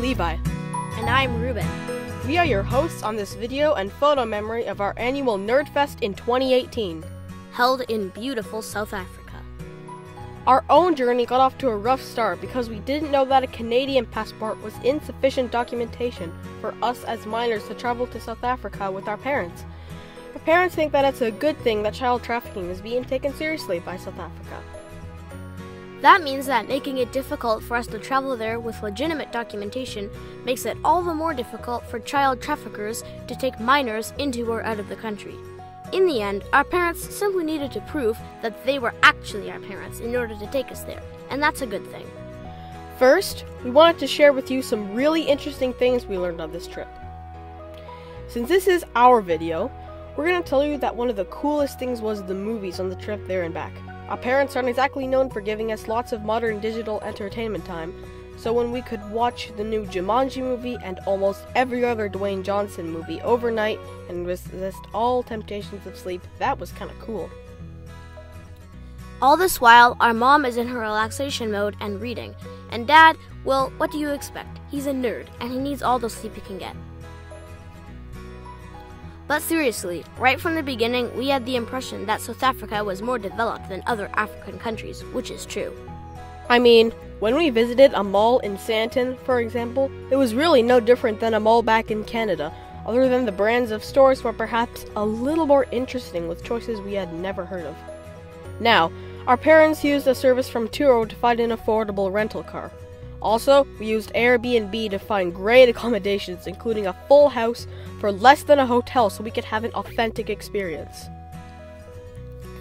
Levi. And I'm Ruben. We are your hosts on this video and photo memory of our annual Nerdfest in 2018. Held in beautiful South Africa. Our own journey got off to a rough start because we didn't know that a Canadian passport was insufficient documentation for us as minors to travel to South Africa with our parents. Our parents think that it's a good thing that child trafficking is being taken seriously by South Africa. That means that making it difficult for us to travel there with legitimate documentation makes it all the more difficult for child traffickers to take minors into or out of the country. In the end, our parents simply needed to prove that they were actually our parents in order to take us there, and that's a good thing. First, we wanted to share with you some really interesting things we learned on this trip. Since this is our video, we're going to tell you that one of the coolest things was the movies on the trip there and back. Our parents aren't exactly known for giving us lots of modern digital entertainment time, so when we could watch the new Jumanji movie and almost every other Dwayne Johnson movie overnight and resist all temptations of sleep, that was kind of cool. All this while, our mom is in her relaxation mode and reading, and Dad, well, what do you expect? He's a nerd, and he needs all the sleep he can get. But seriously, right from the beginning, we had the impression that South Africa was more developed than other African countries, which is true. I mean, when we visited a mall in Sandton, for example, it was really no different than a mall back in Canada, other than the brands of stores were perhaps a little more interesting with choices we had never heard of. Now, our parents used a service from Turo to find an affordable rental car. Also, we used Airbnb to find great accommodations, including a full house for less than a hotel so we could have an authentic experience.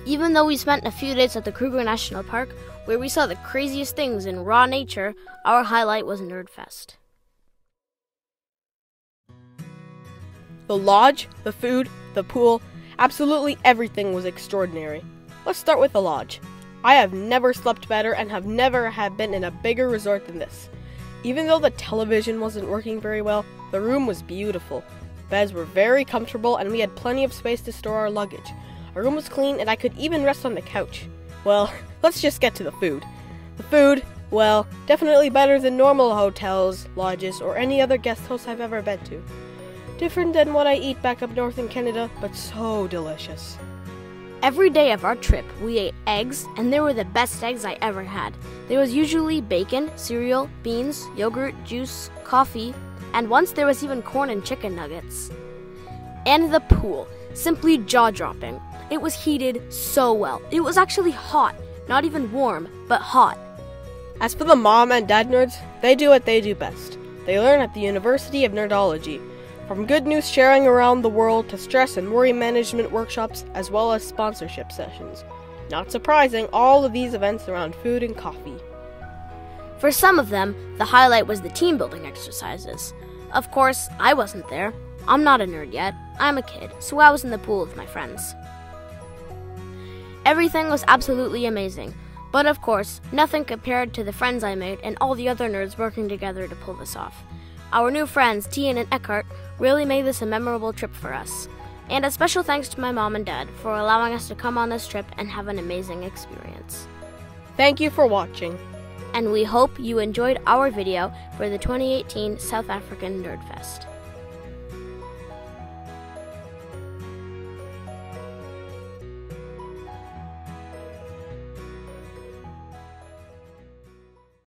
Even though we spent a few days at the Kruger National Park, where we saw the craziest things in raw nature, our highlight was Nerdfest. The lodge, the food, the pool, absolutely everything was extraordinary. Let's start with the lodge. I have never slept better and have never been in a bigger resort than this. Even though the television wasn't working very well, the room was beautiful. Beds were very comfortable and we had plenty of space to store our luggage. Our room was clean and I could even rest on the couch. Well, let's just get to the food. The food, well, definitely better than normal hotels, lodges, or any other guest house I've ever been to. Different than what I eat back up north in Canada, but so delicious. Every day of our trip, we ate eggs, and they were the best eggs I ever had. There was usually bacon, cereal, beans, yogurt, juice, coffee, and once there was even corn and chicken nuggets. And the pool, simply jaw-dropping. It was heated so well. It was actually hot, not even warm, but hot. As for the mom and dad nerds, they do what they do best. They learn at the University of Nerdology. From good news sharing around the world to stress and worry management workshops, as well as sponsorship sessions. Not surprising, all of these events around food and coffee. For some of them, the highlight was the team building exercises. Of course, I wasn't there. I'm not a nerd yet. I'm a kid, so I was in the pool with my friends. Everything was absolutely amazing. But of course, nothing compared to the friends I made and all the other nerds working together to pull this off. Our new friends, Tian and Eckhart, really made this a memorable trip for us. And a special thanks to my mom and dad for allowing us to come on this trip and have an amazing experience. Thank you for watching. And we hope you enjoyed our video for the 2018 South African Nerdfest.